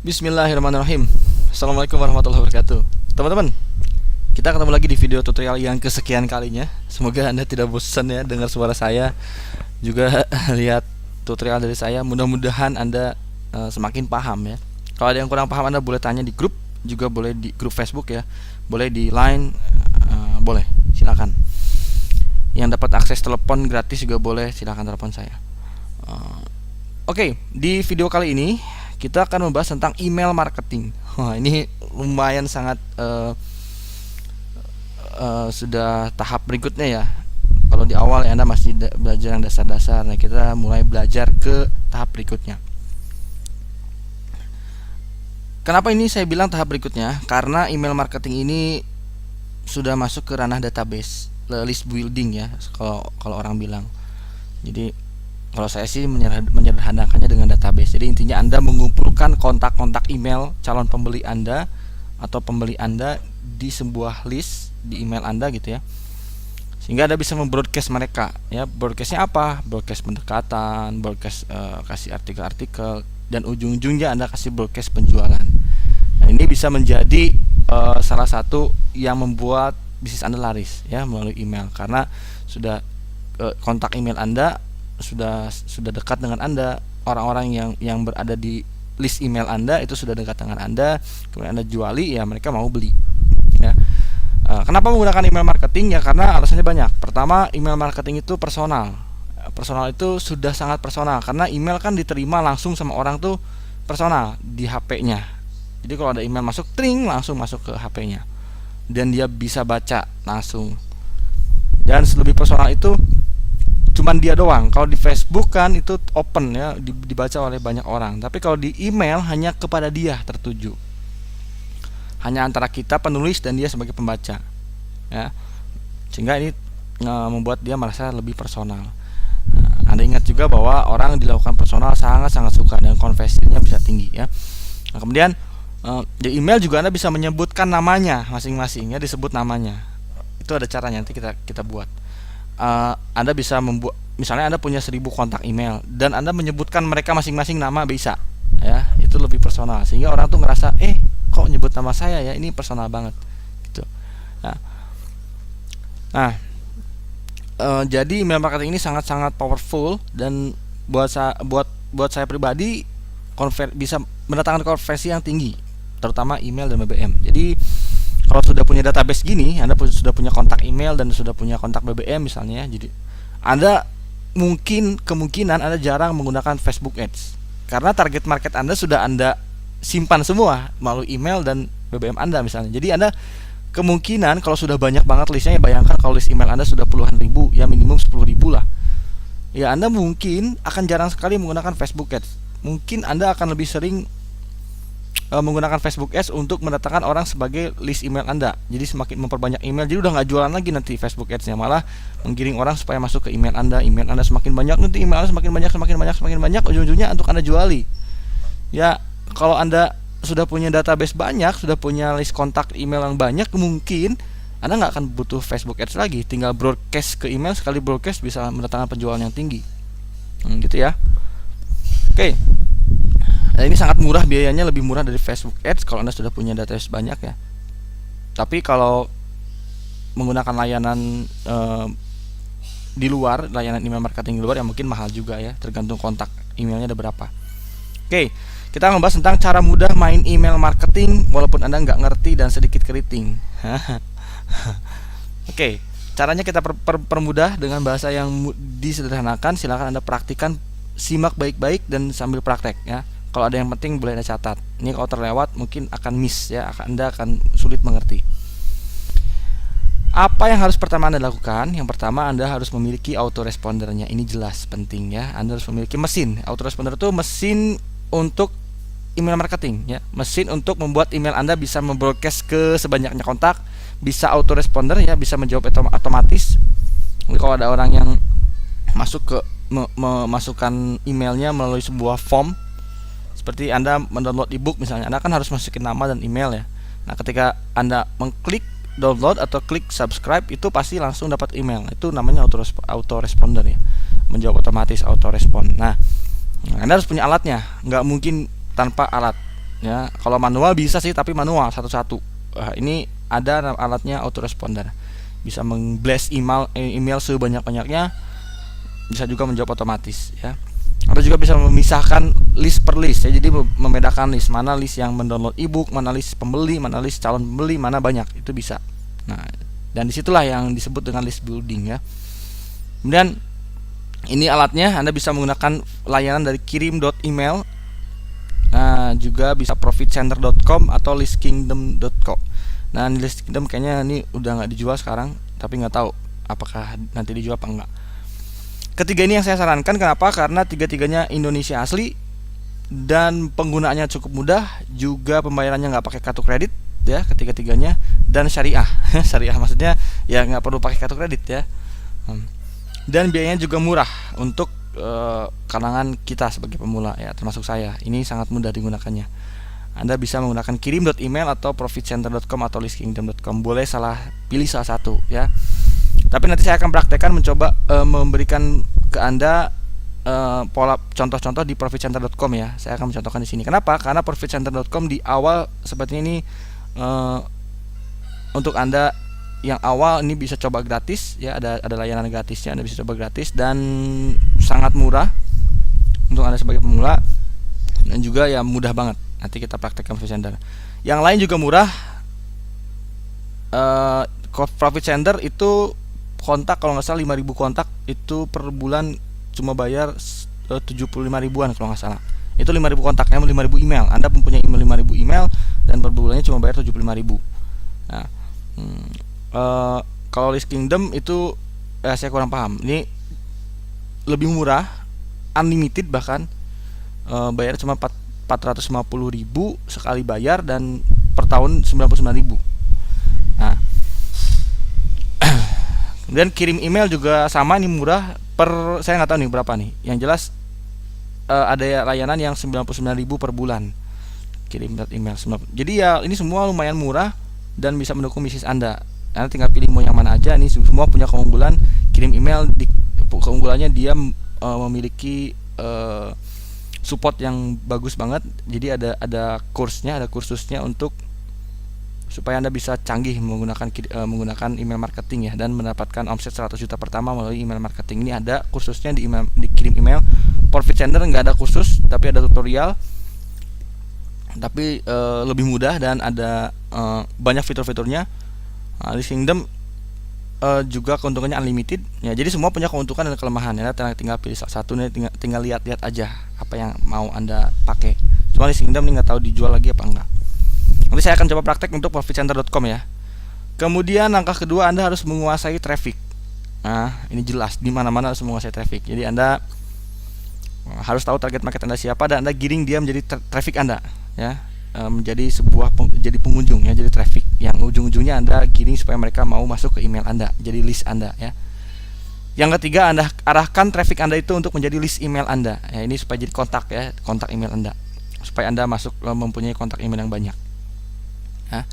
Bismillahirrahmanirrahim. Assalamualaikum warahmatullahi wabarakatuh. Teman-teman, kita ketemu lagi di video tutorial yang kesekian kalinya. Semoga Anda tidak bosan ya dengar suara saya, juga lihat tutorial dari saya. Mudah-mudahan Anda semakin paham ya. Kalau ada yang kurang paham, Anda boleh tanya di grup, juga boleh di grup Facebook ya, boleh di Line, boleh, silakan. Yang dapat akses telepon gratis juga boleh, silakan telepon saya. Oke, di video kali ini kita akan membahas tentang email marketing. Wah, ini lumayan sangat sudah tahap berikutnya ya. Kalau di awal ya Anda masih belajar yang dasar-dasar. Nah, kita mulai belajar ke tahap berikutnya. Kenapa ini saya bilang tahap berikutnya? Karena email marketing ini sudah masuk ke ranah database, list building ya, kalau orang bilang. Jadi kalau saya sih menyederhanakannya dengan database. Jadi intinya Anda mengumpulkan kontak-kontak email calon pembeli Anda atau pembeli Anda di sebuah list di email Anda gitu ya. Sehingga Anda bisa membroadcast mereka ya. Broadcastnya apa? Broadcast pendekatan, broadcast kasih artikel-artikel, dan ujung-ujungnya Anda kasih broadcast penjualan. Nah, ini bisa menjadi salah satu yang membuat bisnis Anda laris ya melalui email, karena sudah kontak email Anda sudah dekat dengan Anda. Orang-orang yang berada di list email Anda itu sudah dekat dengan Anda, kemudian Anda juali ya, mereka mau beli ya. Kenapa menggunakan email marketing ya? Karena alasannya banyak. Pertama, email marketing itu personal. Personal itu sudah sangat personal, karena email kan diterima langsung sama orang tuh personal di HP-nya. Jadi kalau ada email masuk, tring, langsung masuk ke HP-nya dan dia bisa baca langsung. Dan lebih personal itu cuman dia doang. Kalau di Facebook kan itu open ya, dibaca oleh banyak orang. Tapi kalau di email hanya kepada dia tertuju, hanya antara kita penulis dan dia sebagai pembaca ya. Sehingga ini membuat dia merasa lebih personal. Anda ingat juga bahwa orang dilakukan personal sangat-sangat suka dan konversinya bisa tinggi ya. Nah, kemudian di email juga Anda bisa menyebutkan namanya masing-masing ya, disebut namanya. Itu ada caranya, nanti kita buat. Anda bisa membuat, misalnya Anda punya 1000 kontak email dan Anda menyebutkan mereka masing-masing nama, bisa ya, itu lebih personal sehingga orang tuh ngerasa kok nyebut nama saya ya, ini personal banget gitu. Nah, jadi email marketing ini sangat-sangat powerful, dan buat saya pribadi bisa mendatangkan konversi yang tinggi, terutama email dan BBM. Jadi kalau sudah punya database gini, Anda sudah punya kontak email dan sudah punya kontak BBM misalnya, jadi Anda kemungkinan Anda jarang menggunakan Facebook Ads, karena target market Anda sudah Anda simpan semua melalui email dan BBM Anda misalnya. Jadi Anda kemungkinan kalau sudah banyak banget listnya, ya bayangkan kalau list email Anda sudah puluhan ribu, ya minimum 10.000 lah, ya Anda mungkin akan jarang sekali menggunakan Facebook Ads. Mungkin Anda akan lebih sering menggunakan Facebook Ads untuk mendatangkan orang sebagai list email Anda. Jadi semakin memperbanyak email, jadi udah nggak jualan lagi nanti Facebook Ads-nya, malah menggiring orang supaya masuk ke email Anda. Email Anda semakin banyak, nanti email Anda semakin banyak, ujung-ujungnya untuk Anda juali. Ya, kalau Anda sudah punya database banyak, sudah punya list kontak email yang banyak, mungkin Anda nggak akan butuh Facebook Ads lagi. Tinggal broadcast ke email, sekali broadcast bisa mendatangkan penjualan yang tinggi. Gitu ya. Oke. Nah, ini sangat murah, biayanya lebih murah dari Facebook Ads kalau Anda sudah punya database banyak ya. Tapi kalau menggunakan layanan di luar, layanan email marketing di luar, yang mungkin mahal juga ya, tergantung kontak emailnya ada berapa. Oke, kita membahas tentang cara mudah main email marketing walaupun Anda nggak ngerti dan sedikit keriting. Oke, caranya kita permudah dengan bahasa yang disederhanakan. Silakan Anda praktikan, simak baik-baik dan sambil praktek ya. Kalau ada yang penting boleh Anda catat. Ini kalau terlewat mungkin akan miss ya, Anda akan sulit mengerti. Apa yang harus pertama Anda lakukan? Yang pertama, Anda harus memiliki autorespondernya. Ini jelas penting ya. Anda harus memiliki mesin. Autoresponder itu mesin untuk email marketing ya. Mesin untuk membuat email Anda bisa membroadcast ke sebanyaknya kontak, bisa autoresponder ya, bisa menjawab otomatis. Jadi kalau ada orang yang masuk ke memasukkan emailnya melalui sebuah form, seperti Anda mendownload ebook misalnya, Anda kan harus masukin nama dan email ya. Nah, ketika Anda mengklik download atau klik subscribe, itu pasti langsung dapat email. Itu namanya autoresponder ya, menjawab otomatis, autorespon. Nah, Anda harus punya alatnya, nggak mungkin tanpa alat. ya. Kalau manual bisa sih, tapi manual satu-satu. Ini ada alatnya autoresponder, bisa mengblast email sebanyak-banyaknya, bisa juga menjawab otomatis ya. Atau juga bisa memisahkan list per list ya, jadi membedakan list mana list yang mendownload ebook, mana list pembeli, mana list calon pembeli, mana banyak, itu bisa. Nah, dan disitulah yang disebut dengan list building ya. Kemudian ini alatnya, Anda bisa menggunakan layanan dari kirim.email. Nah, juga bisa profitcenter.com atau listkingdom.co. Nah, listkingdom kayaknya ini udah nggak dijual sekarang, tapi nggak tahu apakah nanti dijual apa enggak. Ketiga ini yang saya sarankan, kenapa? Karena tiga-tiganya Indonesia asli dan penggunaannya cukup mudah, juga pembayarannya nggak pakai kartu kredit ya, ketiga-tiganya, dan syariah. Syariah maksudnya ya nggak perlu pakai kartu kredit ya. Dan biayanya juga murah untuk kalangan kita sebagai pemula ya, termasuk saya. Ini sangat mudah digunakannya. Anda bisa menggunakan kirim.email atau profitcenter.com atau listkingdom.com. Boleh pilih salah satu ya. Tapi nanti saya akan praktekkan mencoba memberikan ke Anda pola contoh-contoh di profitcenter.com ya. Saya akan mencontohkan di sini. Kenapa? Karena profitcenter.com di awal seperti ini untuk Anda yang awal ini bisa coba gratis ya, ada layanan gratisnya, Anda bisa coba gratis dan sangat murah untuk Anda sebagai pemula, dan juga ya mudah banget. Nanti kita praktekkan Profit Center. Yang lain juga murah. Profit Center itu kontak kalau nggak salah 5.000 kontak itu per bulan cuma bayar 75 ribuan kalau nggak salah. Itu 5.000 kontaknya, 5.000 email. Anda mempunyai 5.000 email dan per bulannya cuma bayar 75 ribu. Nah, kalau List Kingdom itu saya kurang paham. Ini lebih murah, unlimited bahkan, bayar cuma 450 ribu sekali bayar dan per tahun 99 ribu. Nah, kemudian kirim email juga sama, ini murah, saya nggak tahu nih berapa nih. Yang jelas ada layanan yang 99 ribu per bulan kirim email. Jadi ya ini semua lumayan murah dan bisa mendukung bisnis Anda. Anda tinggal pilih mau yang mana aja. Ini semua punya keunggulan. Kirim email keunggulannya dia memiliki support yang bagus banget. Jadi ada kursusnya untuk supaya Anda bisa canggih menggunakan email marketing ya, dan mendapatkan omset 100 juta pertama melalui email marketing. Ini ada kursusnya di kirim email. Profit Center nggak ada kursus, tapi ada tutorial, tapi lebih mudah dan ada banyak fitur-fiturnya. List Kingdom juga keuntungannya unlimited ya, jadi semua punya keuntungan dan kelemahan ya. Tinggal pilih salah satu nih, tinggal lihat-lihat aja apa yang mau Anda pakai. Cuma List Kingdom ini nggak tahu dijual lagi apa enggak. Nanti saya akan coba praktek untuk profitcenter.com ya. Kemudian langkah kedua, Anda harus menguasai traffic. Nah, ini jelas di mana-mana harus menguasai traffic. Jadi Anda harus tahu target market Anda siapa dan Anda giring dia menjadi traffic Anda ya. Menjadi jadi pengunjung ya, jadi traffic yang ujung-ujungnya Anda giring supaya mereka mau masuk ke email Anda, jadi list Anda ya. Yang ketiga, Anda arahkan traffic Anda itu untuk menjadi list email Anda ya, ini supaya jadi kontak email Anda, supaya Anda masuk mempunyai kontak email yang banyak ya.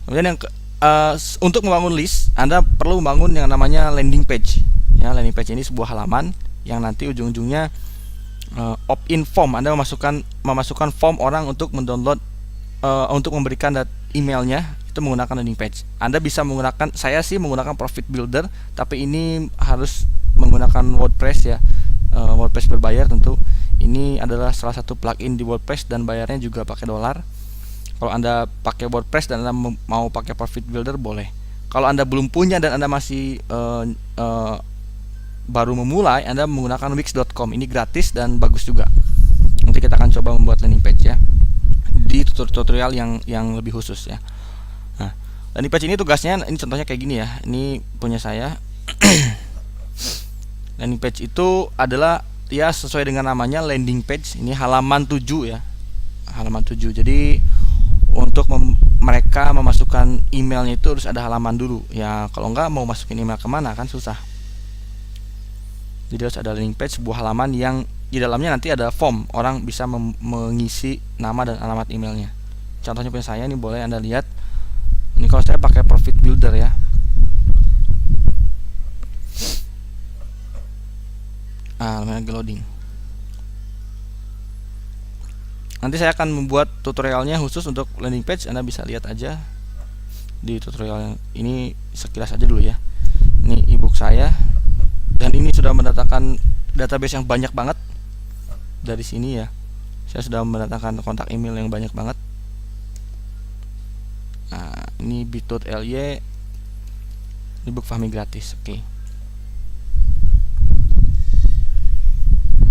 Kemudian untuk membangun list, Anda perlu membangun yang namanya landing page ya. Landing page ini sebuah halaman yang nanti ujung-ujungnya opt-in form. Anda memasukkan form orang untuk mendownload, untuk memberikan emailnya, itu menggunakan landing page. Anda bisa menggunakan, saya sih menggunakan Profit Builder, tapi ini harus menggunakan WordPress ya. WordPress berbayar tentu. Ini adalah salah satu plugin di WordPress dan bayarnya juga pakai dolar. Kalau Anda pakai WordPress dan Anda mau pakai Profit Builder boleh. Kalau Anda belum punya dan Anda masih baru memulai, Anda menggunakan wix.com. Ini gratis dan bagus juga. Nanti kita akan coba membuat landing page ya, di tutorial yang lebih khusus ya. Nah, landing page ini tugasnya, ini contohnya kayak gini ya. Ini punya saya. Landing page itu adalah ya sesuai dengan namanya landing page. Ini halaman 7 ya. Halaman 7. Jadi untuk mereka memasukkan emailnya itu harus ada halaman dulu ya. Kalau enggak mau masukin email kemana kan susah. Jadi harus ada landing page, sebuah halaman yang di dalamnya nanti ada form, orang bisa mengisi nama dan alamat emailnya. Contohnya punya saya, ini boleh Anda lihat. Ini kalau saya pakai Profit Builder ya. Lagi loading. Nanti saya akan membuat tutorialnya khusus untuk landing page. Anda bisa lihat aja di tutorial ini sekilas aja dulu ya. Ini ebook saya, dan ini sudah mendatangkan database yang banyak banget. Dari sini ya, saya sudah mendatangkan kontak email yang banyak banget. Nah, ini bit.ly ebook Fahmi gratis. Oke.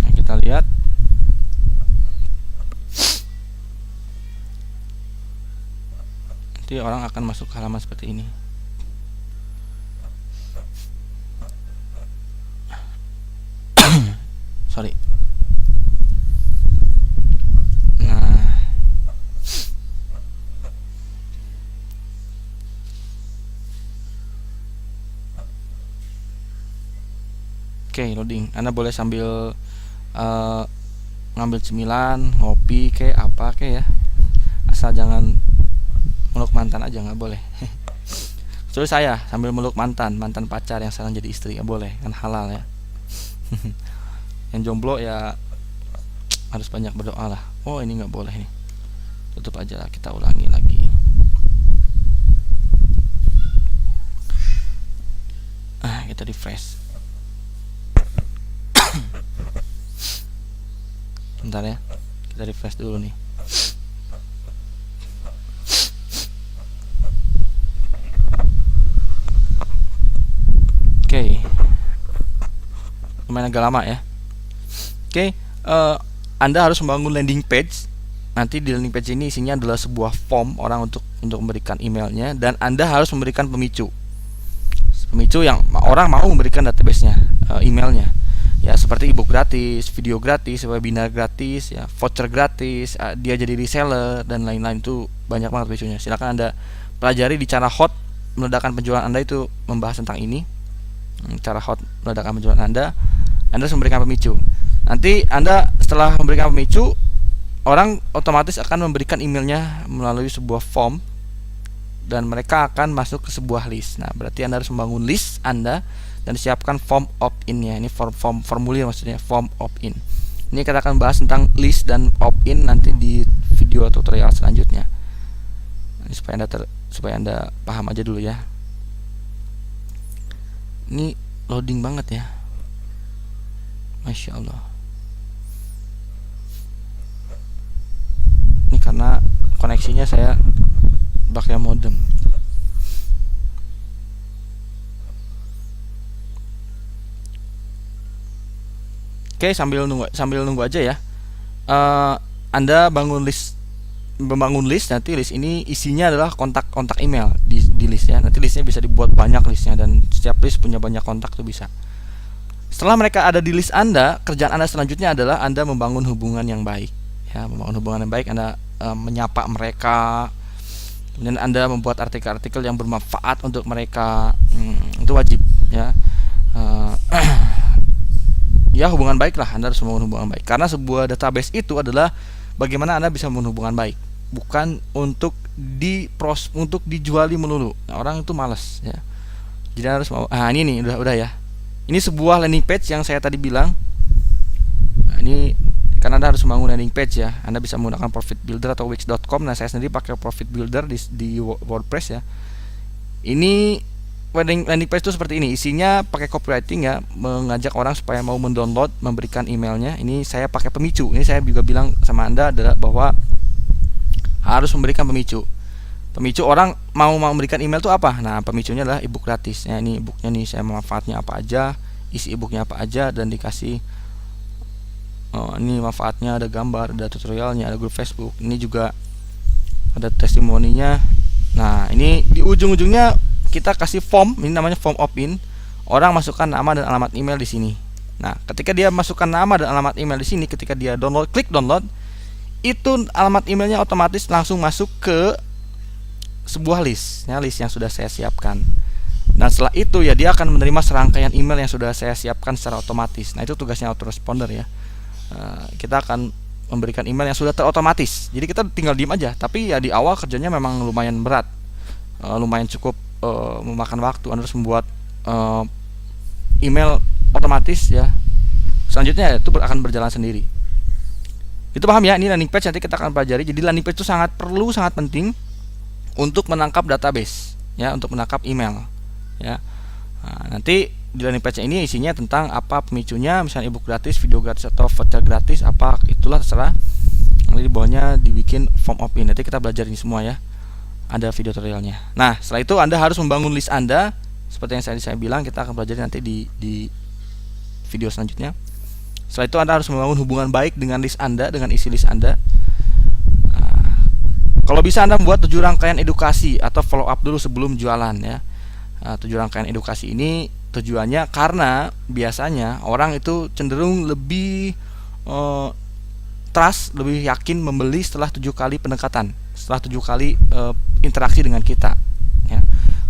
Nah, kita lihat. Nanti orang akan masuk ke halaman seperti ini. Sorry. Nah, oke, loading. Anda boleh sambil ngambil cemilan, ngopi, kayak apa kayak ya. Asal jangan meluk mantan aja, nggak boleh. Kecuali saya sambil meluk mantan pacar yang sekarang jadi istri, nggak boleh, kan halal ya. Yang jomblo ya harus banyak berdoa lah. Oh, ini nggak boleh nih. Tutup aja lah, kita ulangi lagi. Kita refresh. Bentar ya, kita refresh dulu nih. Oke, lumayan agak lama ya. Oke, Anda harus membangun landing page. Nanti di landing page ini isinya adalah sebuah form orang untuk memberikan emailnya, dan Anda harus memberikan pemicu yang orang mau memberikan database-nya, emailnya. Ya, seperti ebook gratis, video gratis, webinar gratis, ya, voucher gratis, dia jadi reseller dan lain-lain. Itu banyak banget pemicunya. Silakan Anda pelajari di cara hot meledakan penjualan Anda, itu membahas tentang ini. Cara hot meledakan penjualan Anda harus memberikan pemicu. Nanti Anda setelah memberikan pemicu, orang otomatis akan memberikan emailnya melalui sebuah form, dan mereka akan masuk ke sebuah list. Nah, berarti Anda harus membangun list Anda dan siapkan form opt-in-nya. Ini formulir, maksudnya form opt-in. Ini kita akan bahas tentang list dan opt-in nanti di video tutorial selanjutnya. Ini supaya Anda paham aja dulu ya. Ini loading banget ya, Masya Allah. Ini karena koneksinya saya pakai modem. Oke, sambil nunggu aja ya. Anda membangun list. Nanti list ini isinya adalah kontak email di list ya. Nanti listnya bisa dibuat banyak listnya, dan setiap list punya banyak kontak tuh bisa. Setelah mereka ada di list Anda, kerjaan Anda selanjutnya adalah Anda membangun hubungan yang baik. Ya, membangun hubungan yang baik. Anda menyapa mereka, kemudian Anda membuat artikel-artikel yang bermanfaat untuk mereka. Itu wajib ya. Ya, hubungan baik lah. Anda harus membangun hubungan baik, karena sebuah database itu adalah bagaimana Anda bisa membangun hubungan baik, bukan untuk dijuali melulu. Nah, orang itu malas ya. Jadi harus mau. Ini nih udah ya. Ini sebuah landing page yang saya tadi bilang. Nah, ini karena Anda harus membangun landing page ya. Anda bisa menggunakan Profit Builder atau Wix.com. Nah, saya sendiri pakai Profit Builder di WordPress ya. Ini landing page itu seperti ini. Isinya pakai copywriting ya, mengajak orang supaya mau mendownload, memberikan emailnya. Ini saya pakai pemicu. Ini saya juga bilang sama Anda adalah bahwa harus memberikan pemicu. Pemicu orang mau memberikan email itu apa? Nah, pemicunya adalah ebook gratis. Ya, ini ebooknya nih, saya manfaatnya apa aja, isi ebooknya apa aja, dan dikasih ini manfaatnya, ada gambar, ada tutorialnya, ada grup Facebook. Ini juga ada testimoninya. Nah, ini di ujung-ujungnya kita kasih form, ini namanya form opt-in. Orang masukkan nama dan alamat email di sini. Nah, ketika dia masukkan nama dan alamat email di sini, ketika dia klik download, itu alamat emailnya otomatis langsung masuk ke sebuah list, ya, list yang sudah saya siapkan. Nah, setelah itu ya dia akan menerima serangkaian email yang sudah saya siapkan secara otomatis. Nah, itu tugasnya autoresponder ya. Kita akan memberikan email yang sudah terotomatis. Jadi kita tinggal diem aja. Tapi ya di awal kerjanya memang lumayan berat, lumayan cukup memakan waktu. Anda harus membuat email otomatis ya. Selanjutnya itu akan berjalan sendiri. Itu paham ya? Ini landing page nanti kita akan pelajari. Jadi landing page itu sangat perlu, sangat penting untuk menangkap database, ya, untuk menangkap email, ya. Nah, nanti di landing page ini isinya tentang apa pemicunya, misalnya ebook gratis, video gratis atau voucher gratis, apa itulah terserah. Nanti di bawahnya dibikin form opt-in. Nanti kita belajar ini semua ya. Ada video tutorialnya. Nah, setelah itu Anda harus membangun list Anda seperti yang saya bilang, kita akan pelajari nanti di video selanjutnya. Setelah itu Anda harus membangun hubungan baik dengan list Anda, dengan isi list Anda. Kalau bisa Anda membuat 7 rangkaian edukasi atau follow up dulu sebelum jualan ya. 7 rangkaian edukasi ini tujuannya karena biasanya orang itu cenderung lebih trust, lebih yakin membeli setelah 7 kali pendekatan, setelah 7 kali interaksi dengan kita ya.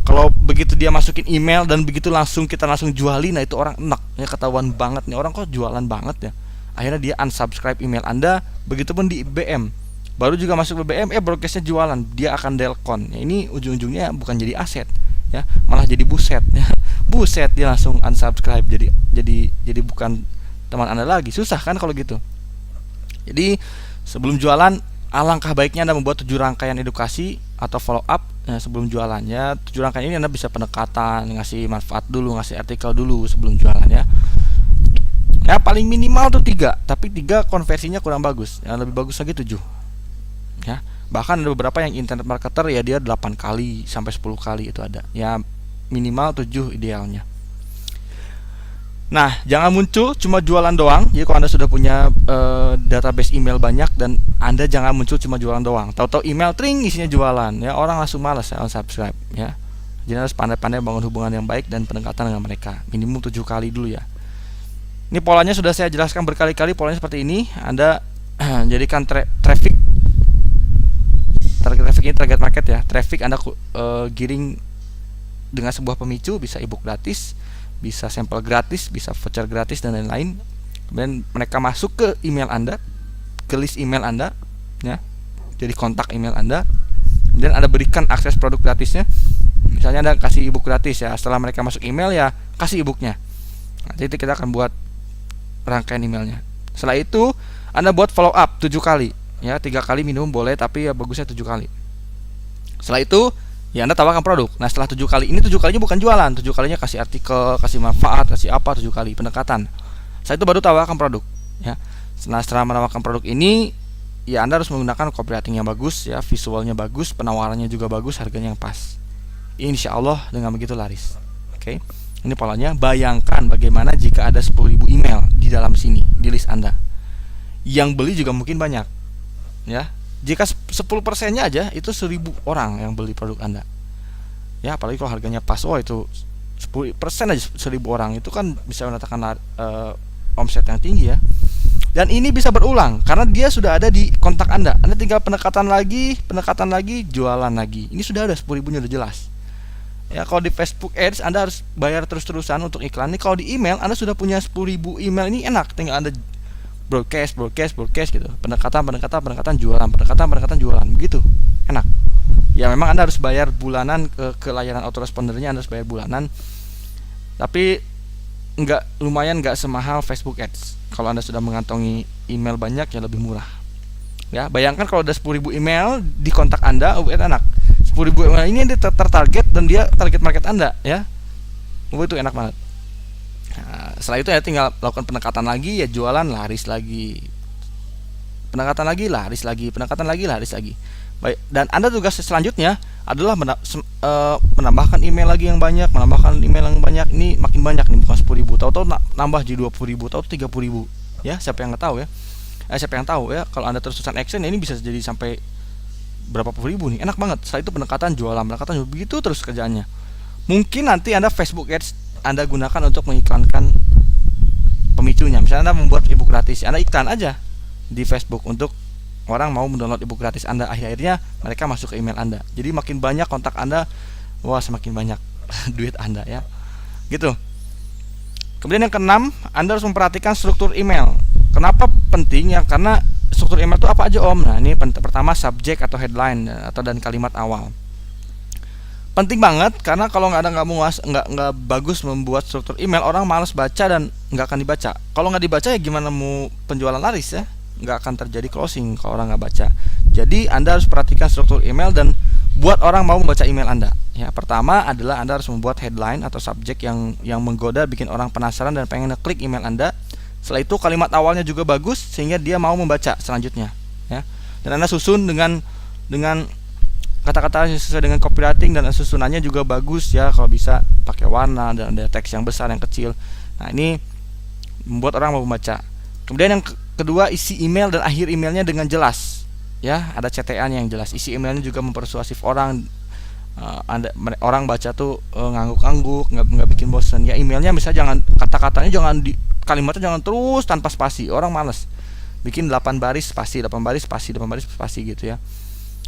Kalau begitu dia masukin email dan begitu kita langsung jualin, nah itu orang enak ya, ketahuan banget nih orang kok jualan banget ya. Akhirnya dia unsubscribe email Anda. Begitupun di BBM, baru juga masuk BBM broadcastnya jualan, dia akan delcon ya. Ini ujung-ujungnya bukan jadi aset ya, malah jadi buset ya. Buset, dia langsung unsubscribe, jadi bukan teman Anda lagi. Susah kan kalau gitu. Jadi sebelum jualan, alangkah baiknya Anda membuat 7 rangkaian edukasi atau follow up sebelum jualannya. 7 rangkaian ini Anda bisa pendekatan, ngasih manfaat dulu, ngasih artikel dulu sebelum jualan ya. Ya paling minimal tuh 3, tapi 3 konversinya kurang bagus. Yang lebih bagus lagi 7. Ya, bahkan ada beberapa yang internet marketer ya dia 8 kali sampai 10 kali itu ada. Ya minimal 7 idealnya. Nah, jangan muncul cuma jualan doang. Jadi kalau Anda sudah punya database email banyak, dan Anda jangan muncul cuma jualan doang. Tahu-tahu email tring isinya jualan, ya orang langsung malas ya unsubscribe ya. Jadi harus pandai-pandai bangun hubungan yang baik dan pendekatan dengan mereka. Minimum 7 kali dulu ya. Ini polanya sudah saya jelaskan berkali-kali, polanya seperti ini. Anda jadikan traffic. Target traffic ini target market ya. Traffic Anda giring dengan sebuah pemicu, bisa ebook gratis, bisa sampel gratis, bisa voucher gratis dan lain-lain. Kemudian mereka masuk ke email Anda, ke list email Anda ya. Jadi kontak email Anda. Kemudian Anda berikan akses produk gratisnya. Misalnya Anda kasih ebook gratis ya. Setelah mereka masuk email ya kasih ebooknya. Nanti kita akan buat rangkaian emailnya. Setelah itu Anda buat follow up 7 kali ya. 3 kali minimum boleh, tapi ya bagusnya 7 kali. Setelah itu ya Anda tawarkan produk. Nah setelah 7 kali ini, 7 kalinya bukan jualan, 7 kalinya kasih artikel, kasih manfaat, kasih apa, 7 kali pendekatan. Setelah itu baru tawarkan produk ya. Setelah menawarkan produk ini ya Anda harus menggunakan copywriting yang bagus ya, visualnya bagus, penawarannya juga bagus, harganya yang pas. Insya Allah dengan begitu laris. Oke. Ini polanya. Bayangkan bagaimana jika ada 10.000 email di dalam sini, di list Anda. Yang beli juga mungkin banyak ya. Jika 10%-nya aja itu 1.000 orang yang beli produk Anda. Ya, apalagi kalau harganya pas. Oh, itu 10% aja 1.000 orang. Itu kan bisa mendatangkan omset yang tinggi ya. Dan ini bisa berulang karena dia sudah ada di kontak Anda. Anda tinggal pendekatan lagi, jualan lagi. Ini sudah ada 10.000-nya udah jelas. Ya, kalau di Facebook Ads Anda harus bayar terus-terusan untuk iklan. Ini kalau di email Anda sudah punya 10.000 email, ini enak, tinggal Anda broadcast gitu. Pendekatan jualan. Begitu. Enak. Ya memang Anda harus bayar bulanan ke layanan autorespondernya, Anda harus bayar bulanan. Tapi lumayan enggak semahal Facebook Ads. Kalau Anda sudah mengantongi email banyak ya lebih murah. Ya, bayangkan kalau ada 10.000 email di kontak Anda, enak. 10.000 email ini dia tertarget dan dia target market Anda ya. Itu enak banget. Nah, setelah itu ya tinggal lakukan pendekatan lagi, ya jualan, laris lagi. Pendekatan lagi, laris lagi. Baik, dan Anda tugas selanjutnya adalah menambahkan email lagi yang banyak, Ini makin banyak nih, bukan 10.000. Tahu-tahu nambah jadi 20.000, tahu-tahu 30.000. Ya, siapa yang tahu ya? Siapa yang tahu ya? Kalau Anda terus-terusan action ini bisa jadi sampai berapa puluh ribu nih. Enak banget. Setelah itu pendekatan jualan, begitu terus kerjaannya. Mungkin nanti Anda Facebook Ads Anda gunakan untuk mengiklankan pemicunya. Misalnya Anda membuat ebook gratis, Anda iklan aja di Facebook untuk orang mau mendownload ebook gratis Anda. Akhirnya mereka masuk ke email Anda. Jadi makin banyak kontak Anda, wah semakin banyak duit Anda ya. Gitu. Kemudian yang keenam, Anda harus memperhatikan struktur email. Kenapa penting ya? Karena struktur email itu apa aja Om? Nah ini pertama subjek atau headline atau dan kalimat awal. Penting banget karena kalau nggak bagus membuat struktur email, orang malas baca dan nggak akan dibaca. Kalau nggak dibaca ya gimana mau penjualan laris ya? nggak akan terjadi closing kalau orang nggak baca. Jadi Anda harus perhatikan struktur email dan buat orang mau membaca email Anda. Ya, pertama adalah Anda harus membuat headline atau subjek yang menggoda, bikin orang penasaran dan pengen ngeklik email Anda. Setelah itu kalimat awalnya juga bagus sehingga dia mau membaca selanjutnya. Ya, dan Anda susun dengan kata-kata sesuai dengan copywriting dan susunannya juga bagus ya, kalau bisa pakai warna dan ada teks yang besar yang kecil. Nah, ini membuat orang mau membaca. Kemudian yang kedua, isi email dan akhir emailnya dengan jelas. Ya, ada CTA-nya yang jelas. Isi emailnya juga mempersuasif orang. Orang baca tuh ngangguk-ngangguk, nggak bikin bosan. Ya, emailnya misalnya jangan kata-katanya kalimatnya jangan terus tanpa spasi. Orang males. Bikin 8 baris spasi, 8 baris spasi, 8 baris spasi gitu ya.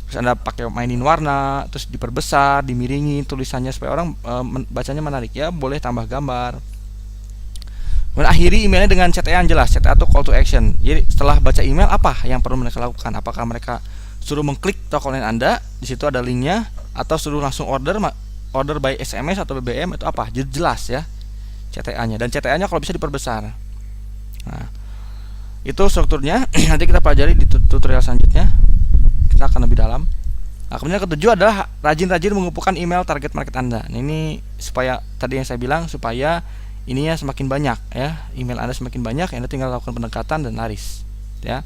Terus Anda pakai mainin warna, terus diperbesar, dimiringi tulisannya supaya orang bacanya menarik ya. Boleh tambah gambar. Kemudian akhiri emailnya dengan CTA yang jelas. CTA itu call to action. Jadi setelah baca email apa yang perlu mereka lakukan? Apakah mereka suruh mengklik toko online Anda, di situ ada linknya, atau suruh langsung order by SMS atau BBM, itu apa? Jelas ya CTA-nya. Dan CTA-nya kalau bisa diperbesar. Nah, itu strukturnya. Nanti kita pelajari di tutorial selanjutnya. Kita akan lebih dalam. Nah, kemudian yang ketujuh adalah rajin-rajin mengumpulkan email target market Anda. Nah, ini supaya tadi yang saya bilang, supaya ininya semakin banyak ya, email Anda semakin banyak, Anda tinggal lakukan pendekatan dan laris ya.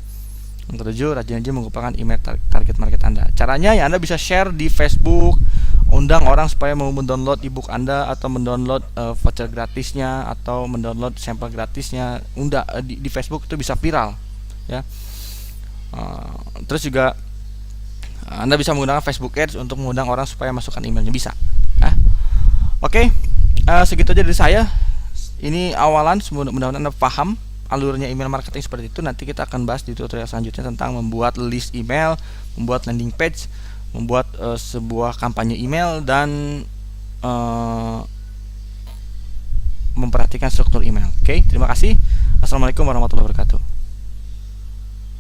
Yang ketujuh, rajin-rajin mengumpulkan email target market Anda. Caranya ya, Anda bisa share di Facebook, undang orang supaya mau mendownload ebook Anda, atau mendownload voucher gratisnya, atau mendownload sampel gratisnya. Di Facebook itu bisa viral ya. Terus juga Anda bisa menggunakan Facebook Ads untuk mengundang orang supaya masukkan emailnya, bisa ya. Oke, segitu aja dari saya. Ini awalan, mudah-mudahan Anda paham alurnya email marketing seperti itu. Nanti kita akan bahas di tutorial selanjutnya tentang membuat list email, membuat landing page, membuat sebuah kampanye email, dan memperhatikan struktur email. Oke, terima kasih. Assalamualaikum warahmatullahi wabarakatuh.